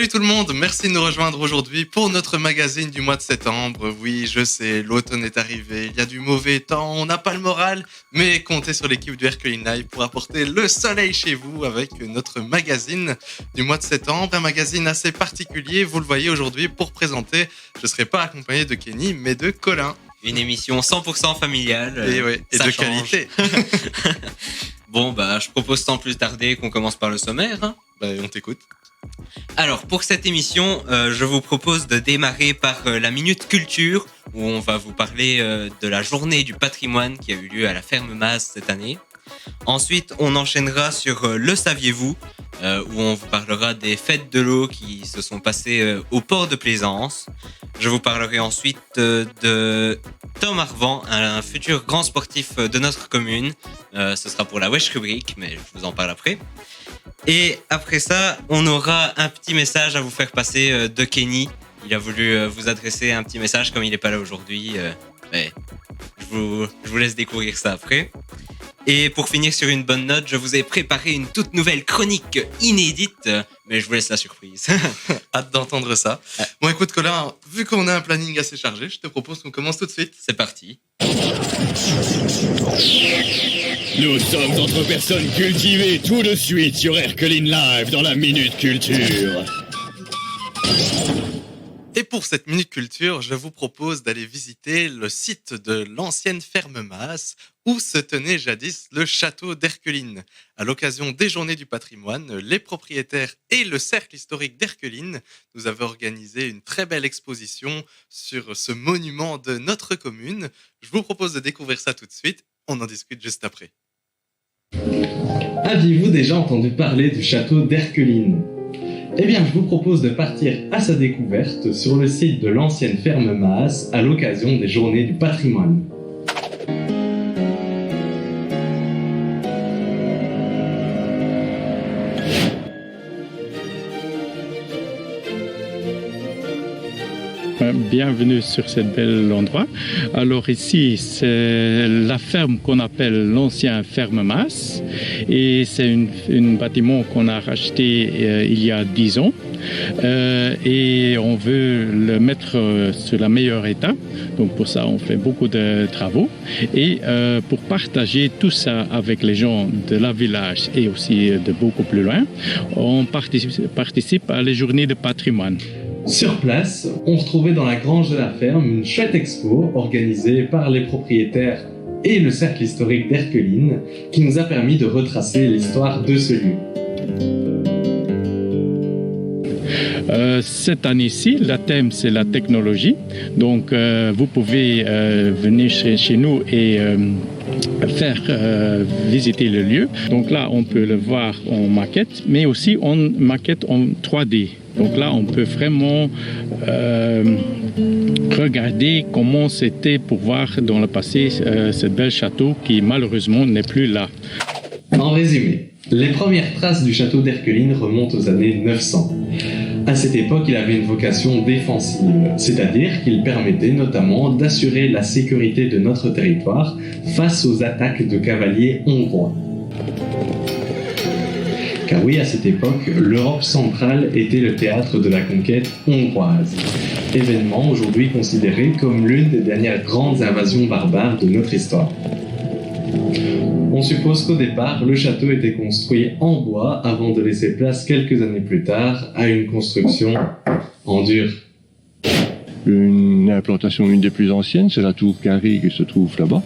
Salut tout le monde, merci de nous rejoindre aujourd'hui pour notre magazine du mois de septembre. Oui, je sais, l'automne est arrivé, il y a du mauvais temps, on n'a pas le moral, mais comptez sur l'équipe du Hercules Live pour apporter le soleil chez vous avec notre magazine du mois de septembre. Un magazine assez particulier, vous le voyez aujourd'hui pour présenter. Je ne serai pas accompagné de Kenny, mais de Colin. Une émission 100% familiale. Et de qualité. Bon, je propose sans plus tarder qu'on commence par le sommaire. Hein. On t'écoute. Alors, pour cette émission, je vous propose de démarrer par la Minute Culture, où on va vous parler de la journée du patrimoine qui a eu lieu à la Ferme Masse cette année. Ensuite, on enchaînera sur Le Saviez-vous, où on vous parlera des fêtes de l'eau qui se sont passées au port de Plaisance. Je vous parlerai ensuite de Tom Arvan, un futur grand sportif de notre commune. Ce sera pour la Wesh rubrique, mais je vous en parle après. Et après ça, on aura un petit message à vous faire passer de Kenny. Il a voulu vous adresser un petit message comme il n'est pas là aujourd'hui. Mais je vous laisse découvrir ça après. Et pour finir sur une bonne note, je vous ai préparé une toute nouvelle chronique inédite, mais je vous laisse la surprise. Hâte d'entendre ça. Bon, écoute Colin, vu qu'on a un planning assez chargé, je te propose qu'on commence tout de suite. C'est parti. Nous sommes entre personnes cultivées tout de suite sur Hercules Live dans la Minute Culture. Et pour cette Minute Culture, je vous propose d'aller visiter le site de l'ancienne Ferme Masse où se tenait jadis le château d'Herculine. À l'occasion des Journées du patrimoine, les propriétaires et le cercle historique d'Herculine nous avaient organisé une très belle exposition sur ce monument de notre commune. Je vous propose de découvrir ça tout de suite. On en discute juste après. Aviez-vous déjà entendu parler du château d'Herculine ? Eh bien, je vous propose de partir à sa découverte sur le site de l'ancienne Ferme Masse à l'occasion des Journées du patrimoine. Bienvenue sur ce bel endroit. Alors ici, c'est la ferme qu'on appelle l'ancien Ferme Masse et c'est un bâtiment qu'on a racheté il y a 10 ans et on veut le mettre sur le meilleur état. Donc pour ça, on fait beaucoup de travaux et pour partager tout ça avec les gens de la village et aussi de beaucoup plus loin, on participe à les journées de patrimoine. Sur place, on retrouvait dans la grange de la ferme une chouette expo organisée par les propriétaires et le cercle historique d'Herculine qui nous a permis de retracer l'histoire de ce lieu. Cette année-ci, le thème c'est la technologie. Donc vous pouvez venir chez nous et faire visiter le lieu. Donc là, on peut le voir en maquette, mais aussi en maquette en 3D. Donc là, on peut vraiment regarder comment c'était pour voir dans le passé ce bel château qui malheureusement n'est plus là. En résumé, les premières traces du château d'Herculine remontent aux années 900. À cette époque, il avait une vocation défensive, c'est-à-dire qu'il permettait notamment d'assurer la sécurité de notre territoire face aux attaques de cavaliers hongrois. Car oui, à cette époque, l'Europe centrale était le théâtre de la conquête hongroise. Événement aujourd'hui considéré comme l'une des dernières grandes invasions barbares de notre histoire. On suppose qu'au départ, le château était construit en bois avant de laisser place quelques années plus tard à une construction en dur. Une implantation, une des plus anciennes, c'est la tour carrée qui se trouve là-bas,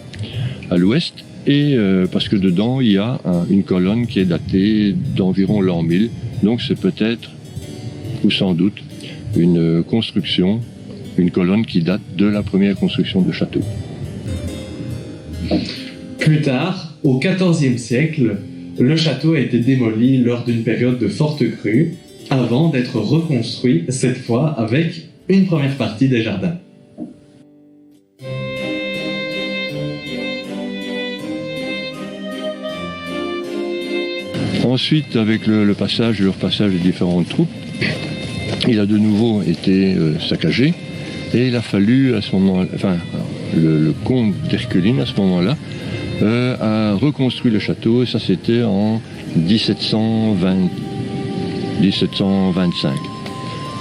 à l'ouest. Et parce que dedans, il y a une colonne qui est datée d'environ l'an 1000. Donc c'est peut-être, ou sans doute, une construction, une colonne qui date de la première construction de château. Plus tard, au XIVe siècle, le château a été démoli lors d'une période de forte crue, avant d'être reconstruit, cette fois avec une première partie des jardins. Ensuite, avec le repassage des différentes troupes, il a de nouveau été saccagé et il a fallu à ce moment-là, le comte d'Herculine à ce moment-là a reconstruit le château et ça c'était en 1725.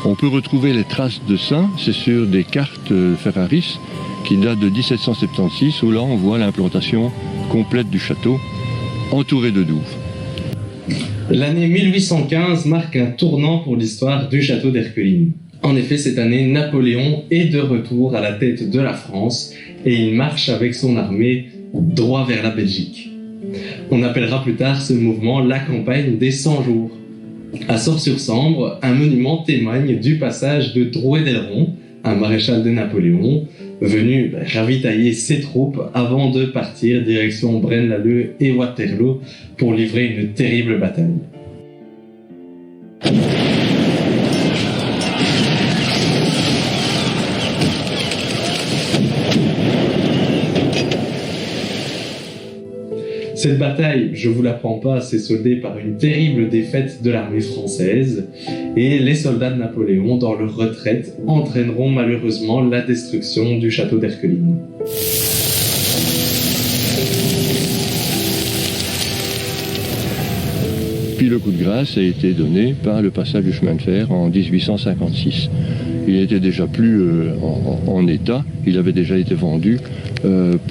On peut retrouver les traces de ça, c'est sur des cartes Ferraris qui datent de 1776, où là on voit l'implantation complète du château, entouré de douves. L'année 1815 marque un tournant pour l'histoire du château d'Erquelines. En effet, cette année, Napoléon est de retour à la tête de la France et il marche avec son armée droit vers la Belgique. On appellera plus tard ce mouvement la campagne des 100 jours. À Sors-sur-Sambre, un monument témoigne du passage de Drouet-d'Aileron, un maréchal de Napoléon, venu ravitailler ses troupes avant de partir direction Braine-l'Alleud et Waterloo pour livrer une terrible bataille. Cette bataille, je vous l'apprends pas, s'est soldée par une terrible défaite de l'armée française et les soldats de Napoléon, dans leur retraite, entraîneront malheureusement la destruction du château d'Erquelines. Puis le coup de grâce a été donné par le passage du chemin de fer en 1856. Il n'était déjà plus en état, il avait déjà été vendu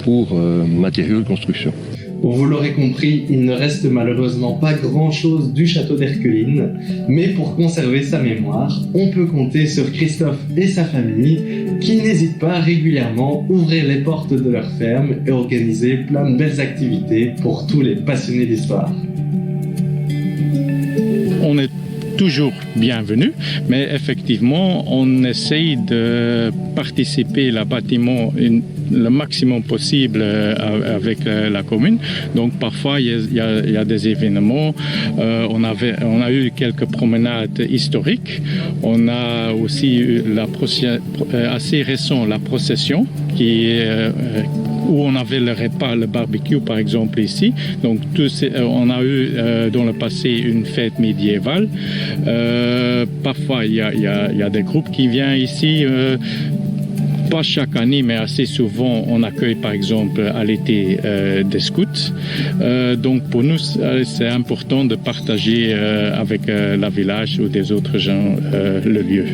pour matériaux de construction. Vous l'aurez compris, il ne reste malheureusement pas grand-chose du château d'Erquelines, mais pour conserver sa mémoire, on peut compter sur Christophe et sa famille qui n'hésitent pas régulièrement à ouvrir les portes de leur ferme et organiser plein de belles activités pour tous les passionnés d'histoire. On est toujours bienvenu, mais effectivement, on essaye de participer au bâtiment le maximum possible avec la commune. Donc parfois il y a des événements. On a eu quelques promenades historiques. On a aussi eu assez récent la procession où on avait le repas, le barbecue par exemple ici. Donc on a eu dans le passé une fête médiévale. Parfois il y a des groupes qui viennent ici. Pas chaque année, mais assez souvent, on accueille par exemple à l'été des scouts. Donc pour nous, c'est important de partager avec la village ou des autres gens le lieu.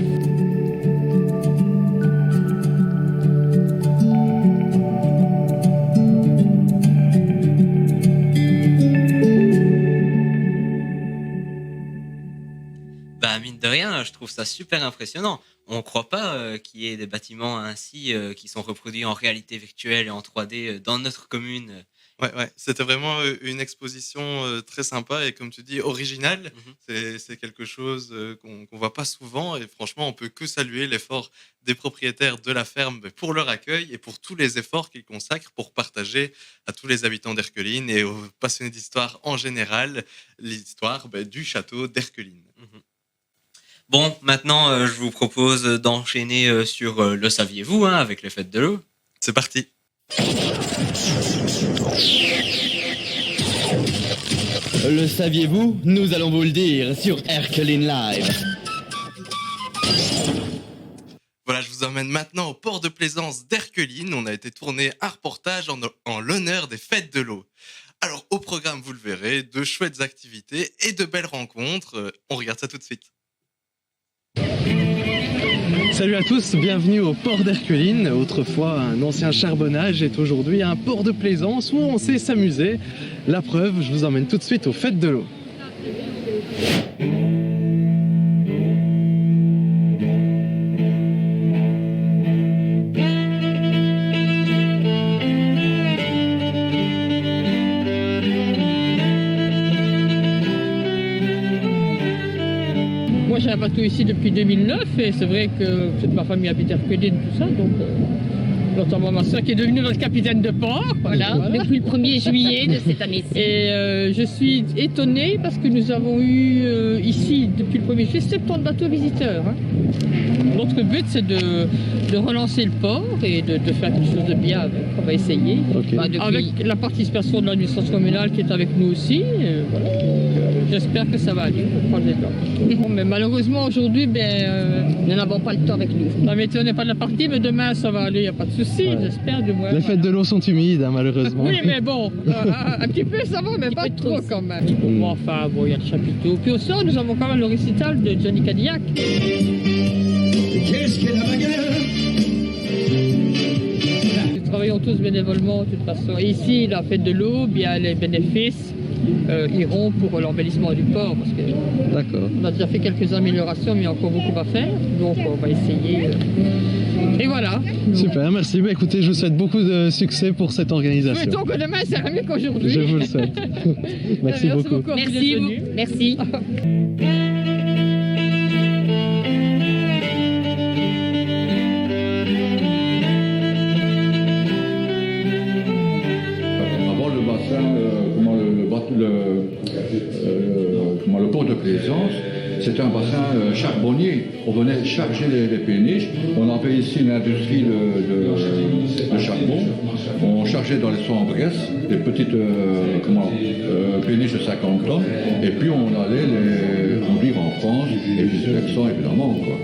Mine de rien, je trouve ça super impressionnant. On ne croit pas qu'il y ait des bâtiments ainsi qui sont reproduits en réalité virtuelle et en 3D dans notre commune. Ouais, c'était vraiment une exposition très sympa et comme tu dis, originale. C'est quelque chose qu'on voit pas souvent et franchement, on peut que saluer l'effort des propriétaires de la ferme pour leur accueil et pour tous les efforts qu'ils consacrent pour partager à tous les habitants d'Erquelines et aux passionnés d'histoire en général, l'histoire du château d'Erquelines. Bon, maintenant, je vous propose d'enchaîner sur le saviez-vous, avec les fêtes de l'eau. C'est parti. Le saviez-vous? Nous allons vous le dire sur Erquelines Live. Voilà, je vous emmène maintenant au port de plaisance d'Erquelines. On a été tourner un reportage en l'honneur des fêtes de l'eau. Alors, au programme, vous le verrez, de chouettes activités et de belles rencontres. On regarde ça tout de suite. Salut à tous, bienvenue au port d'Erquelines. Autrefois, un ancien charbonnage est aujourd'hui un port de plaisance où on sait s'amuser. La preuve, je vous emmène tout de suite aux fêtes de l'eau. Moi j'ai un bateau ici depuis 2009 et c'est vrai que ma famille habite Erquelines, tout ça, donc notamment ma soeur qui est devenue notre capitaine de port. Voilà. Depuis le 1er juillet de cette année-ci. Et je suis étonnée parce que nous avons eu ici, depuis le 1er juillet, 70 bateaux visiteurs. Notre but c'est de relancer le port et de faire quelque chose de bien avec. On va essayer. Okay. Avec la participation de l'administration communale qui est avec nous aussi. Voilà. J'espère que ça va aller. Bon, mais malheureusement aujourd'hui, nous n'avons pas le temps avec nous. La météo n'est pas de la partie, mais demain ça va aller, il n'y a pas de souci, j'espère du moins. Les fêtes de l'eau sont humides, malheureusement. Oui, mais bon, un petit peu ça va, mais pas trop quand même. Enfin, bon, il y a le chapiteau. Puis au sort, nous avons quand même le récital de Johnny Cadillac. qu'est-ce que la bagarre? Nous travaillons tous bénévolement de toute façon. Et ici, la fête de l'eau, bien les bénéfices iront pour l'embellissement du port. Parce que D'accord. on a déjà fait quelques améliorations, mais il y a encore beaucoup à faire. Donc on va essayer. Et voilà. Super, merci. Bah, écoutez, je vous souhaite beaucoup de succès pour cette organisation. Souhaitons que demain sera mieux qu'aujourd'hui. Je vous le souhaite. Merci beaucoup. Merci vous. Merci. Avant le bassin, le port de plaisance, c'était un bassin charbonnier. On venait charger les péniches. On avait ici une industrie de charbon. On chargeait dans les Sambresse des petites péniches de 50 tonnes. Et puis on allait les conduire en France et vice-versa évidemment, quoi.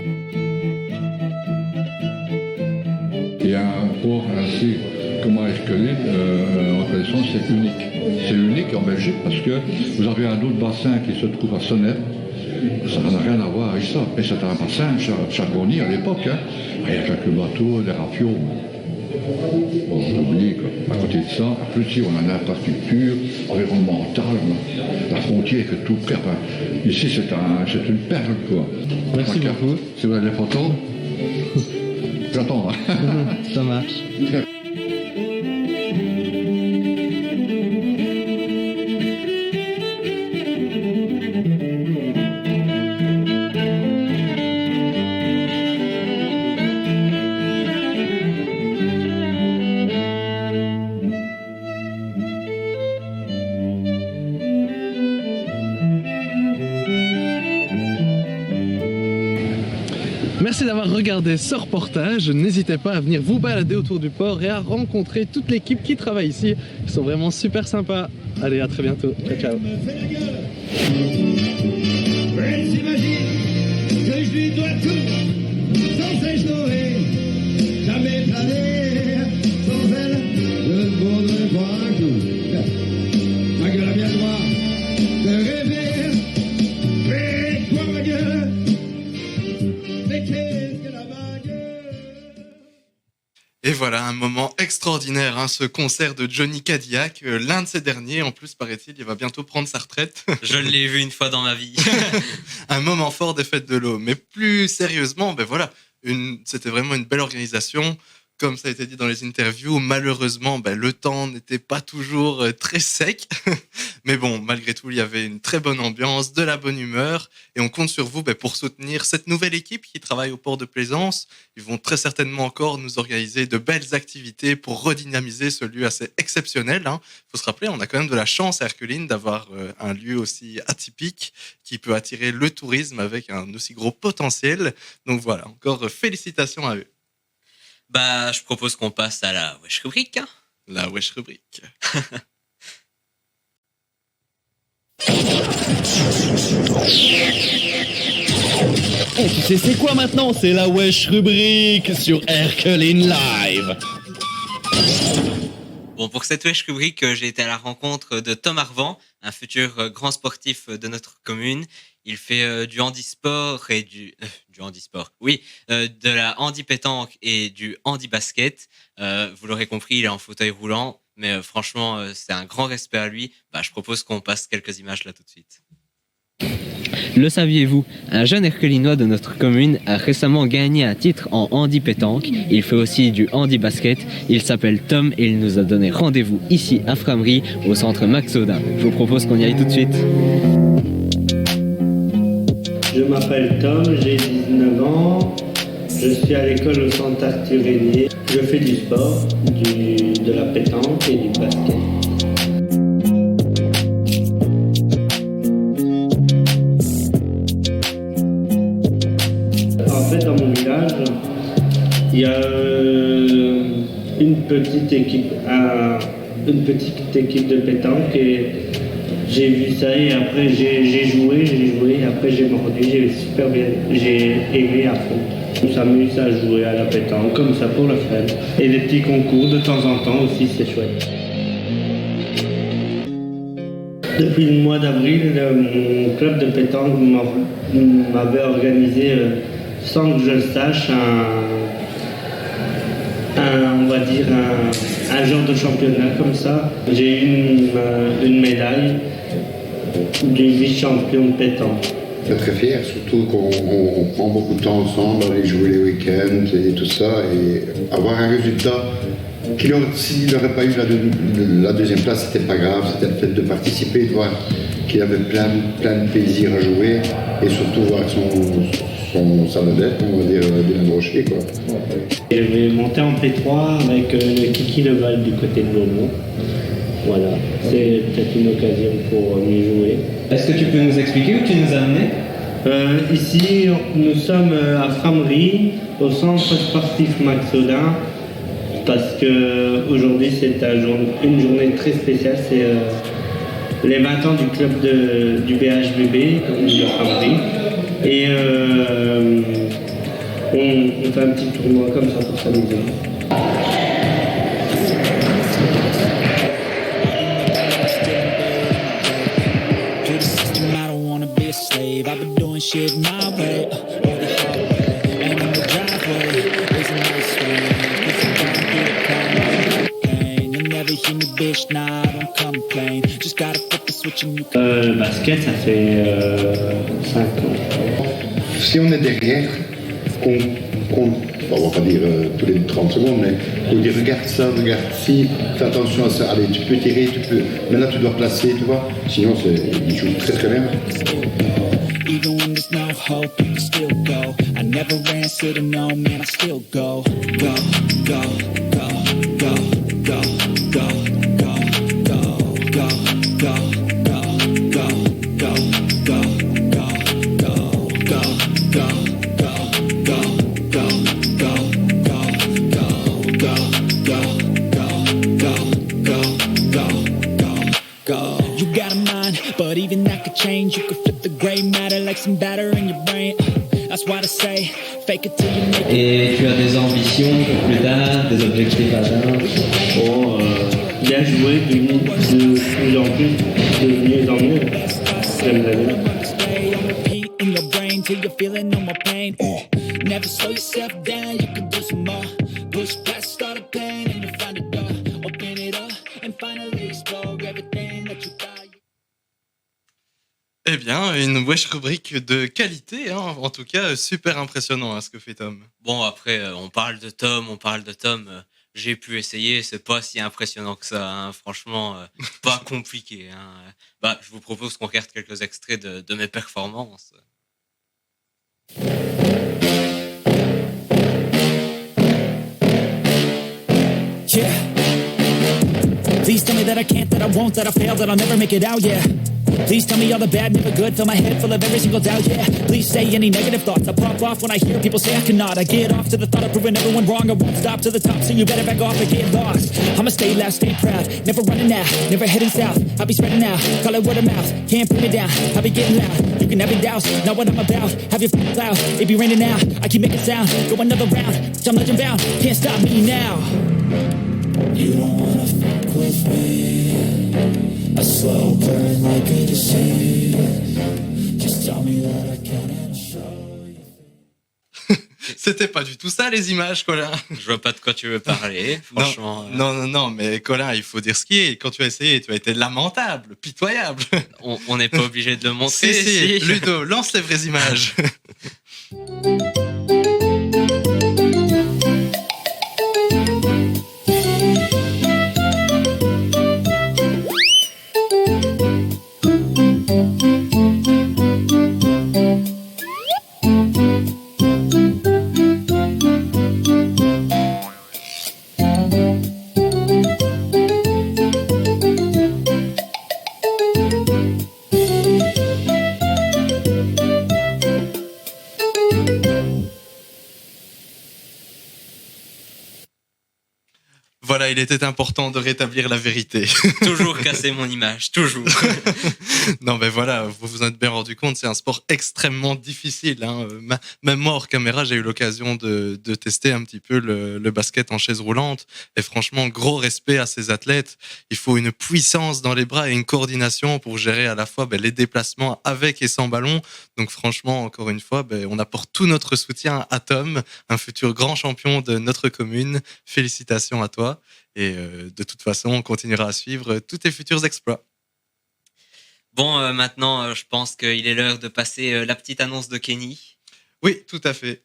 Il y a un port ainsi comme à Erkeline, en connaissance, c'est unique. C'est unique en Belgique parce que vous avez un autre bassin qui se trouve à Sonnette. Ça n'a rien à voir avec ça. Mais c'était un bassin charbonnier à l'époque. Hein. Il y a quelques bateaux, des rafiaux. Bon, j'oublie, quoi. À côté de ça, en plus, ici, on a une infrastructure environnementale. La frontière est tout près. Enfin, ici, c'est une perle, quoi. Merci beaucoup. Si vous avez des photos, j'attends. Hein. Ça marche. Merci d'avoir regardé ce reportage. N'hésitez pas à venir vous balader autour du port et à rencontrer toute l'équipe qui travaille ici. Ils sont vraiment super sympas. Allez, à très bientôt. Ciao, ciao. Elle s'imagine que je lui dois tout, sans échouer, jamais planer, sans elle, je ne voudrais pas un coup. Ma gueule a bien le droit de rêver, mais toi ma gueule, mais qu'est-ce que la bague? Et voilà, un moment extraordinaire, hein, ce concert de Johnny Cadillac. L'un de ces derniers, en plus, paraît-il, il va bientôt prendre sa retraite. Je l'ai vu une fois dans ma vie. Un moment fort des fêtes de l'eau. Mais plus sérieusement, ben voilà, c'était vraiment une belle organisation. Comme ça a été dit dans les interviews, malheureusement, ben, le temps n'était pas toujours très sec. Mais bon, malgré tout, il y avait une très bonne ambiance, de la bonne humeur. Et on compte sur vous ben, pour soutenir cette nouvelle équipe qui travaille au port de Plaisance. Ils vont très certainement encore nous organiser de belles activités pour redynamiser ce lieu assez exceptionnel. Hein. Faut se rappeler, on a quand même de la chance à Erkeline d'avoir un lieu aussi atypique qui peut attirer le tourisme avec un aussi gros potentiel. Donc voilà, encore félicitations à eux. Bah, je propose qu'on passe à la Wesh rubrique. Hein. La Wesh rubrique. Et tu sais c'est quoi maintenant? C'est la Wesh rubrique sur Erkeline Live. Bon, pour cette Wesh rubrique, j'ai été à la rencontre de Tom Arvan, un futur grand sportif de notre commune. Il fait du handisport et du handisport. Oui, de la handi-pétanque et du handi-basket. Vous l'aurez compris, il est en fauteuil roulant, mais franchement, c'est un grand respect à lui. Bah, je propose qu'on passe quelques images là tout de suite. Le saviez-vous? Un jeune Erkelinois de notre commune a récemment gagné un titre en handi-pétanque. Il fait aussi du handi-basket. Il s'appelle Tom et il nous a donné rendez-vous ici à Frameries, au centre Max Audin. Je vous propose qu'on y aille tout de suite. Je m'appelle Tom, j'ai 19 ans, je suis à l'école au centre Arthur Hénier. Je fais du sport, de la pétanque et du basket. En fait, dans mon village, il y a une petite équipe de pétanque et j'ai vu ça et après j'ai joué, après j'ai mordu, j'ai aimé à fond. On s'amuse à jouer à la pétanque, comme ça pour le fun. Et les petits concours de temps en temps aussi, c'est chouette. Depuis le mois d'avril, mon club de pétanque m'avait organisé sans que je le sache, on va dire un genre de championnat comme ça. J'ai eu une médaille du vice-champion de pétanque. Très fier, surtout qu'on prend beaucoup de temps ensemble, aller jouer les week-ends et tout ça, et avoir un résultat s'il n'aurait pas eu la deuxième place, c'était pas grave, c'était peut-être de participer, de voir qu'il avait plein de plaisir à jouer, et surtout voir sa vedette, on va dire, Dylan Rocher, quoi. Je vais monter en P3 avec le Kiki Leval du côté de Beaumont. Voilà, c'est peut-être une occasion pour mieux jouer. Est-ce que tu peux nous expliquer où tu nous as amenés? Ici, nous sommes à Framery, au centre sportif Max Audin, parce qu'aujourd'hui c'est une journée très spéciale, c'est les 20 ans du club du BHBB, comme dit à Framery. Et on fait un petit tournoi comme ça pour s'amuser. I've been doing shit my way, or the hard way, and in the driveway is a nice way. If you don't get caught pain, you'll never hear me, bitch, nah, I don't complain. Just gotta flip the switch and you Le basket, ça fait 5 ans. Si on est derrière, on va pas dire tous les 30 secondes, mais on dit regarde ça, regarde ci, fais attention à ça, allez, tu peux tirer, maintenant tu dois placer, tu vois, sinon il joue très très bien. even when there's no hope, you can still go. I never answer to no, man, I still go. Go, go, go, go, go, go, go, go, go, go, go, go, go, go, go, go, go, go, go. You got a mind, but even that could change. You could flip the gray matter like some batter in your brain. That's why I say, fake it till you make it. Et tu as des ambitions pour plus tard, des objectifs à atteindre? Bon, bien joué, de plus en plus, de mieux en mieux. J'aime la vie. In your brain till you're feeling no more pain. Never slow yourself down, you can do some more. Push past all the pain and you find a door. Open it up and finally explore everything that you got. Eh bien, une wesh rubrique de qualité, hein. En tout cas, super impressionnant, hein, ce que fait Tom. Bon, après, on parle de Tom. J'ai pu essayer, c'est pas si impressionnant que ça, hein. Franchement, pas compliqué, hein. Bah, je vous propose qu'on regarde quelques extraits de mes performances. Yeah. Please tell me that I can't, that I won't, that I fail, that I'll never make it out, yeah. Please tell me all the bad, never good, fill my head full of every single doubt, yeah. Please say any negative thoughts, I pop off when I hear people say I cannot. I get off to the thought of proving everyone wrong, I won't stop to the top, so you better back off and get lost. I'ma stay loud, stay proud, never running out, never heading south. I'll be spreading out, call it word of mouth, can't put me down, I'll be getting loud. You can have your doubts, know what I'm about, have your f***ing cloud, it be raining now. I keep making sound, go another round, I'm legend bound, can't stop me now. You don't wanna fuck with me, a slow burn like a disease. Just tell me that I can and show you. C'était pas du tout ça, les images, Colin. Je vois pas de quoi tu veux parler, franchement. Non, mais Colin, il faut dire ce qui est. Quand tu as essayé, tu as été lamentable, pitoyable. On n'est pas obligé de le montrer. Si. Ludo, lance les vraies images. Voilà, il était important de rétablir la vérité. Toujours casser mon image, toujours. Non, mais voilà, vous vous en êtes bien rendu compte, c'est un sport extrêmement difficile. Hein. Même moi, hors caméra, j'ai eu l'occasion de tester un petit peu le basket en chaise roulante. Et franchement, gros respect à ces athlètes. Il faut une puissance dans les bras et une coordination pour gérer à la fois les déplacements avec et sans ballon. Donc franchement, encore une fois, on apporte tout notre soutien à Tom, un futur grand champion de notre commune. Félicitations à toi. Et de toute façon, on continuera à suivre tous tes futurs exploits. Bon, maintenant, je pense qu'il est l'heure de passer la petite annonce de Kenny. Oui, tout à fait.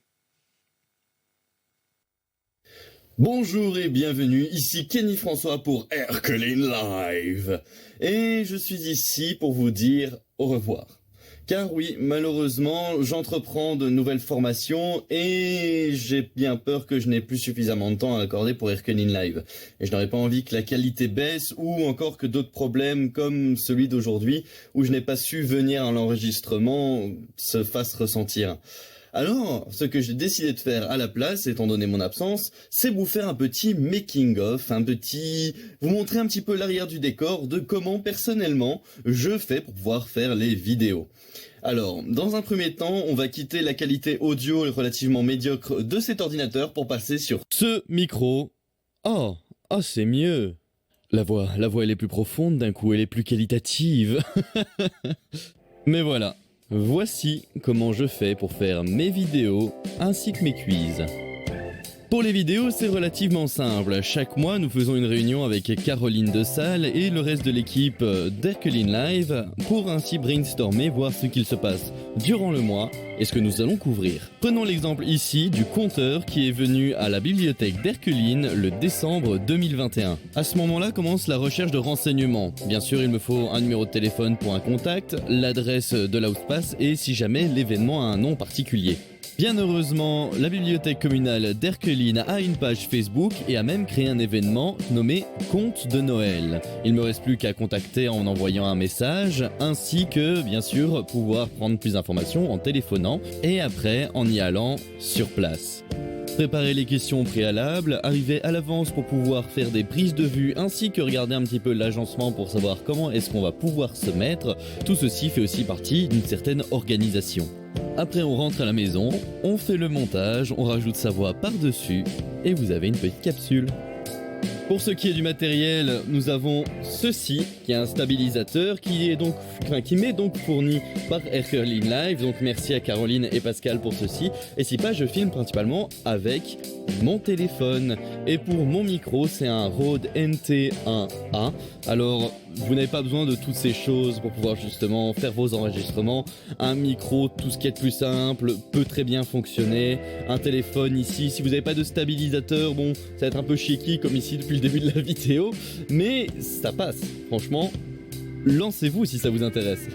Bonjour et bienvenue, ici Kenny François pour Erkeline Live. Et je suis ici pour vous dire au revoir. Car oui, malheureusement, j'entreprends de nouvelles formations et j'ai bien peur que je n'ai plus suffisamment de temps à accorder pour Erkeline Live. Et je n'aurais pas envie que la qualité baisse ou encore que d'autres problèmes comme celui d'aujourd'hui où je n'ai pas su venir à l'enregistrement se fassent ressentir. Alors, ce que j'ai décidé de faire à la place, étant donné mon absence, c'est vous faire un petit making-of, vous montrer un petit peu l'arrière du décor de comment personnellement je fais pour pouvoir faire les vidéos. Alors, dans un premier temps, on va quitter la qualité audio relativement médiocre de cet ordinateur pour passer sur ce micro. Oh, c'est mieux. La voix elle est plus profonde, d'un coup elle est plus qualitative. Mais voilà. Voici comment je fais pour faire mes vidéos ainsi que mes quiz. Pour les vidéos, c'est relativement simple. Chaque mois, nous faisons une réunion avec Caroline de Salle et le reste de l'équipe d'Erkeline Live pour ainsi brainstormer, voir ce qu'il se passe durant le mois et ce que nous allons couvrir. Prenons l'exemple ici du conteur qui est venu à la bibliothèque d'Erkeline le décembre 2021. À ce moment-là commence la recherche de renseignements. Bien sûr, il me faut un numéro de téléphone pour un contact, l'adresse de là où se passe et si jamais l'événement a un nom particulier. Bien heureusement, la bibliothèque communale d'Erkeline a une page Facebook et a même créé un événement nommé Conte de Noël. Il ne me reste plus qu'à contacter en envoyant un message, ainsi que, bien sûr, pouvoir prendre plus d'informations en téléphonant et après en y allant sur place. Préparer les questions préalables, arriver à l'avance pour pouvoir faire des prises de vue ainsi que regarder un petit peu l'agencement pour savoir comment est-ce qu'on va pouvoir se mettre, tout ceci fait aussi partie d'une certaine organisation. Après on rentre à la maison, on fait le montage, on rajoute sa voix par-dessus et vous avez une petite capsule. Pour ce qui est du matériel, nous avons ceci, qui est un stabilisateur qui m'est donc fourni par Erkeline Live. Donc merci à Caroline et Pascal pour ceci. Et si pas, je filme principalement avec mon téléphone. Et pour mon micro, c'est un Rode NT1A. Alors, vous n'avez pas besoin de toutes ces choses pour pouvoir justement faire vos enregistrements. Un micro, tout ce qui est de plus simple, peut très bien fonctionner. Un téléphone ici, si vous n'avez pas de stabilisateur, bon, ça va être un peu shaky comme ici depuis le début de la vidéo, mais ça passe. Franchement, lancez-vous si ça vous intéresse.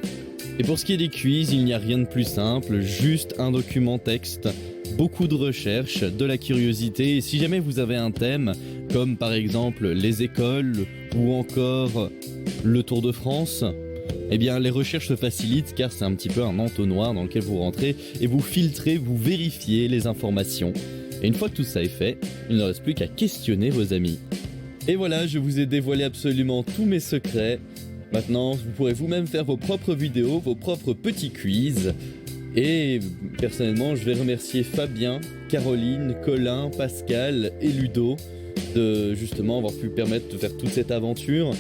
Et pour ce qui est des quiz, il n'y a rien de plus simple, juste un document texte, beaucoup de recherches, de la curiosité, et si jamais vous avez un thème, comme par exemple les écoles ou encore le Tour de France, eh bien les recherches se facilitent car c'est un petit peu un entonnoir dans lequel vous rentrez et vous filtrez, vous vérifiez les informations. Et une fois que tout ça est fait, il ne reste plus qu'à questionner vos amis. Et voilà, je vous ai dévoilé absolument tous mes secrets. Maintenant, vous pourrez vous-même faire vos propres vidéos, vos propres petits quiz. Et personnellement, je vais remercier Fabien, Caroline, Colin, Pascal et Ludo de justement avoir pu permettre de faire toute cette aventure.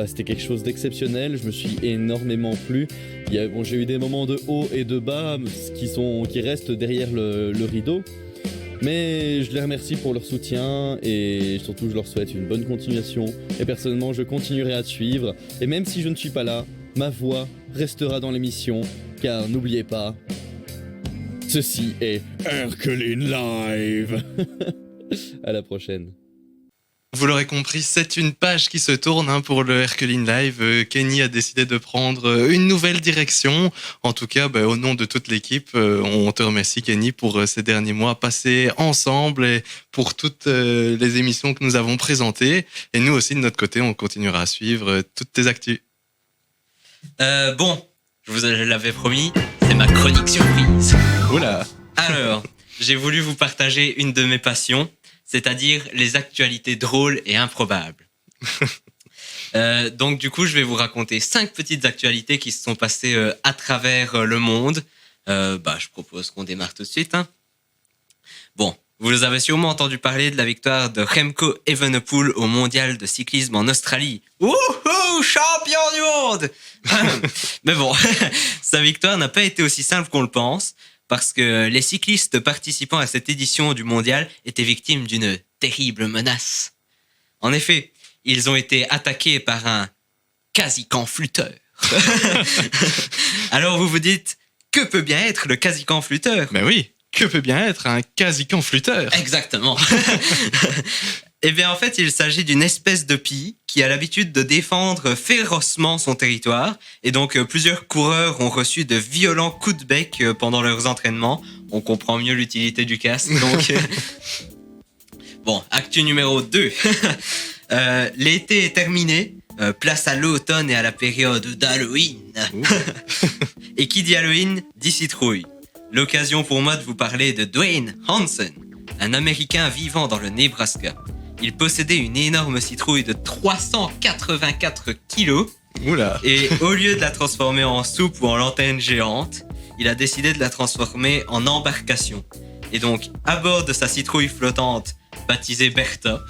C'était quelque chose d'exceptionnel, je me suis énormément plu. J'ai eu des moments de haut et de bas qui restent derrière le rideau. Mais je les remercie pour leur soutien et surtout je leur souhaite une bonne continuation. Et personnellement, je continuerai à suivre. Et même si je ne suis pas là, ma voix restera dans l'émission. Car n'oubliez pas, ceci est Erkeline Live. À la prochaine. Vous l'aurez compris, c'est une page qui se tourne pour le Erkeline Live. Kenny a décidé de prendre une nouvelle direction. En tout cas, au nom de toute l'équipe, on te remercie Kenny pour ces derniers mois passés ensemble et pour toutes les émissions que nous avons présentées. Et nous aussi, de notre côté, on continuera à suivre toutes tes actus. Bon, je vous l'avais promis, c'est ma chronique surprise. Oula. Alors, j'ai voulu vous partager une de mes passions. c'est-à-dire les actualités drôles et improbables. Donc du coup, je vais vous raconter 5 petites actualités qui se sont passées à travers le monde. Je propose qu'on démarre tout de suite. Hein. Bon, vous avez sûrement entendu parler de la victoire de Remco Evenepoel au mondial de cyclisme en Australie. Wouhou, champion du monde. Mais bon, sa victoire n'a pas été aussi simple qu'on le pense, parce que les cyclistes participant à cette édition du mondial étaient victimes d'une terrible menace. En effet, ils ont été attaqués par un quasi-camp flûteur. Alors vous vous dites, que peut bien être le quasi-camp flûteur ? Mais oui, que peut bien être un quasi-camp flûteur ? Exactement. Eh bien, en fait, il s'agit d'une espèce de pie qui a l'habitude de défendre férocement son territoire. Et donc, plusieurs coureurs ont reçu de violents coups de bec pendant leurs entraînements. On comprend mieux l'utilité du casque. Donc, bon, actu numéro 2. L'été est terminé. Place à l'automne et à la période d'Halloween. Et qui dit Halloween, dit citrouille. L'occasion pour moi de vous parler de Dwayne Hansen, un Américain vivant dans le Nebraska. Il possédait une énorme citrouille de 384 kilos. Oula. Et au lieu de la transformer en soupe ou en lanterne géante, il a décidé de la transformer en embarcation. Et donc, à bord de sa citrouille flottante, baptisée Bertha,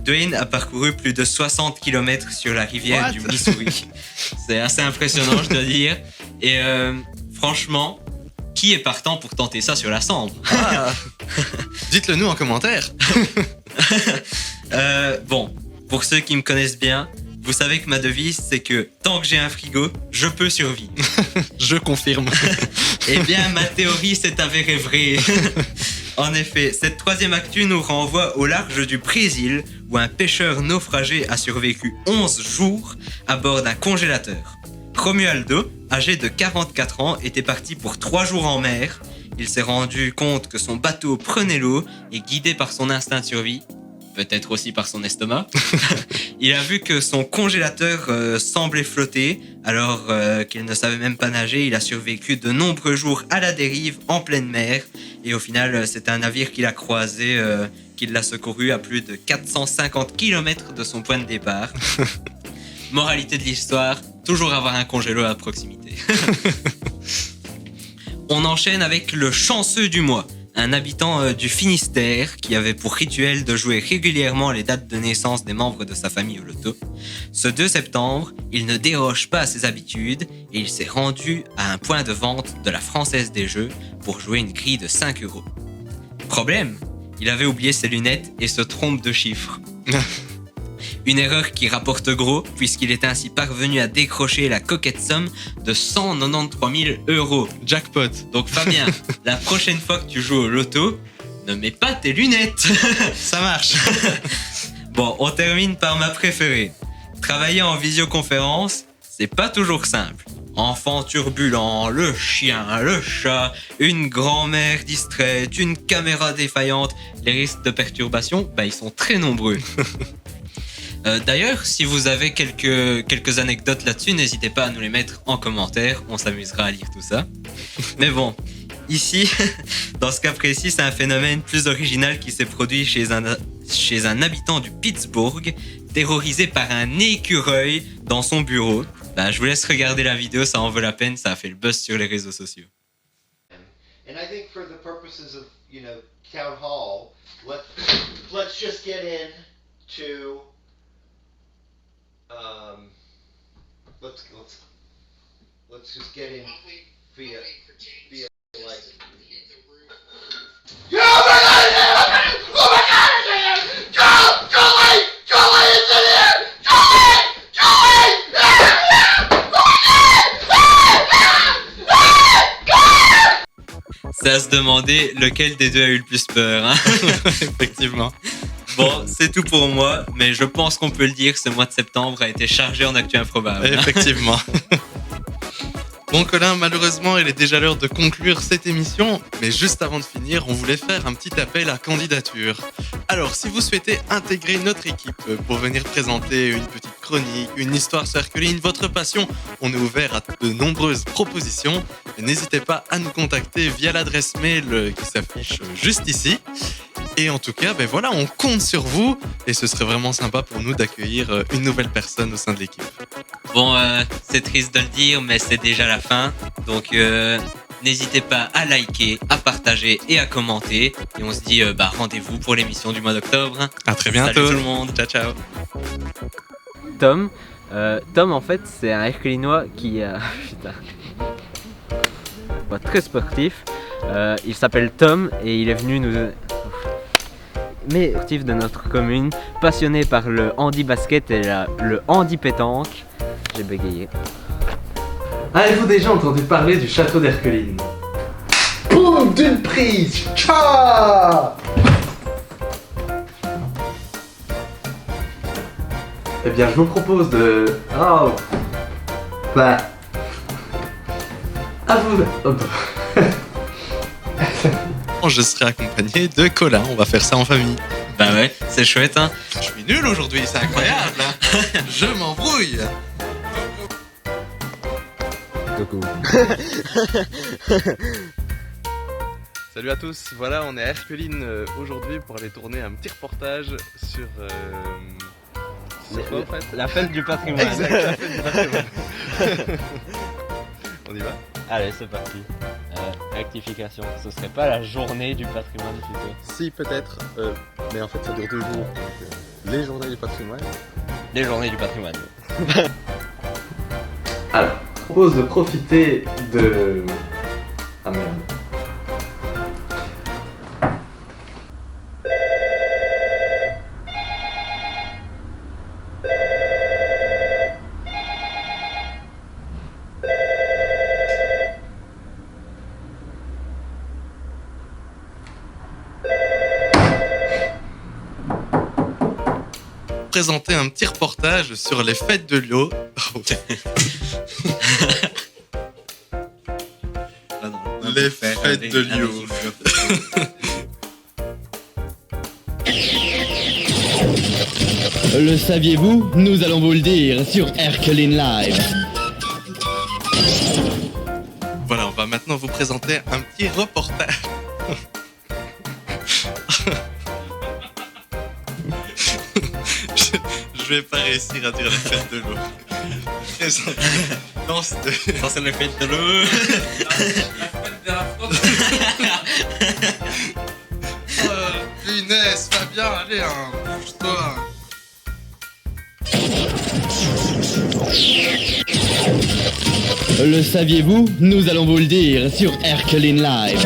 Dwayne a parcouru plus de 60 km sur la rivière du Missouri. C'est assez impressionnant, je dois dire. Et franchement, qui est partant pour tenter ça sur la Sambre ? Dites-le nous en commentaire. Bon, pour ceux qui me connaissent bien, vous savez que ma devise, c'est que tant que j'ai un frigo, je peux survivre. Je confirme. Eh bien, ma théorie s'est avérée vraie. En effet, cette troisième actu nous renvoie au large du Brésil, où un pêcheur naufragé a survécu 11 jours à bord d'un congélateur. Romualdo, âgé de 44 ans, était parti pour 3 jours en mer. Il s'est rendu compte que son bateau prenait l'eau et, guidé par son instinct de survie, peut-être aussi par son estomac, il a vu que son congélateur semblait flotter, alors qu'il ne savait même pas nager. Il a survécu de nombreux jours à la dérive en pleine mer, et au final, c'est un navire qu'il a croisé, qui l'a secouru à plus de 450 km de son point de départ. Moralité de l'histoire, toujours avoir un congélo à proximité. On enchaîne avec le chanceux du mois, un habitant du Finistère qui avait pour rituel de jouer régulièrement les dates de naissance des membres de sa famille au loto. Ce 2 septembre, il ne déroge pas à ses habitudes et il s'est rendu à un point de vente de la Française des Jeux pour jouer une grille de 5 €. Problème, il avait oublié ses lunettes et se trompe de chiffres. Une erreur qui rapporte gros, puisqu'il est ainsi parvenu à décrocher la coquette somme de 193 000 €. Jackpot. Donc Fabien, la prochaine fois que tu joues au loto, ne mets pas tes lunettes. Ça marche. Bon, on termine par ma préférée. Travailler en visioconférence, c'est pas toujours simple. Enfant turbulent, le chien, le chat, une grand-mère distraite, une caméra défaillante. Les risques de perturbation, ils sont très nombreux. D'ailleurs, si vous avez quelques anecdotes là-dessus, n'hésitez pas à nous les mettre en commentaire, on s'amusera à lire tout ça. Mais bon, ici, dans ce cas précis, c'est un phénomène plus original qui s'est produit chez un habitant du Pittsburgh, terrorisé par un écureuil dans son bureau. Je vous laisse regarder la vidéo, ça en vaut la peine, ça a fait le buzz sur les réseaux sociaux. And I think for the purposes of, town hall, let's just get in to let's just get in via like. Oh my God! It's in here! Julie, it's in here! C'est à se demander lequel des deux a eu le plus peur. Hein. Effectivement. Bon, c'est tout pour moi, mais je pense qu'on peut le dire, ce mois de septembre a été chargé en actu improbable. Effectivement. Bon Colin, malheureusement, il est déjà l'heure de conclure cette émission, mais juste avant de finir, on voulait faire un petit appel à candidature. Alors, si vous souhaitez intégrer notre équipe pour venir présenter une petite chronique, une histoire sur Herculine, votre passion, on est ouvert à de nombreuses propositions. Et n'hésitez pas à nous contacter via l'adresse mail qui s'affiche juste ici. Et en tout cas, ben voilà, on compte sur vous et ce serait vraiment sympa pour nous d'accueillir une nouvelle personne au sein de l'équipe. Bon, c'est triste de le dire, mais c'est déjà la fin. Donc, n'hésitez pas à liker, à partager et à commenter. Et on se dit rendez-vous pour l'émission du mois d'octobre. À très bientôt. Salut tout le monde. Ciao, ciao. Tom, en fait, c'est un Herculinois qui putain. Pas très sportif. Il s'appelle Tom et il est venu nous... Mais sportif de notre commune, passionné par le handi-basket et le handi-pétanque. J'ai bégayé. Avez-vous déjà entendu parler du château d'Herculine? Boum d'une prise. Tcha. Eh bien, je vous propose de... Oh. Bah... À vous... Oh. Je serai accompagné de Colin, on va faire ça en famille. Bah ouais, c'est chouette hein. Je suis nul aujourd'hui, c'est incroyable hein. Je m'embrouille. Coucou. Salut à tous, voilà on est à Herculine aujourd'hui pour aller tourner un petit reportage sur... sur quoi en fait? La fête du patrimoine. Exact, la fête du patrimoine. On y va? Allez, c'est parti. Rectification, ce serait pas la journée du patrimoine plutôt? Si, peut-être, mais en fait ça dure 2 jours. Donc, les journées du patrimoine. Les journées du patrimoine. Alors, je propose de profiter de... Ah merde. Présenter un petit reportage sur les fêtes de l'eau. Les fêtes de Lyon. Le saviez-vous? Nous allons vous le dire sur Herculine Live. Voilà, on va maintenant vous présenter un petit reportage. Je vais pas réussir à dire les fêtes de l'eau. Non, c'est les fêtes de l'eau. La fête de la France. Punaise, Fabien, allez, hein, bouge-toi. Le saviez-vous? Nous allons vous le dire sur Herculine Live.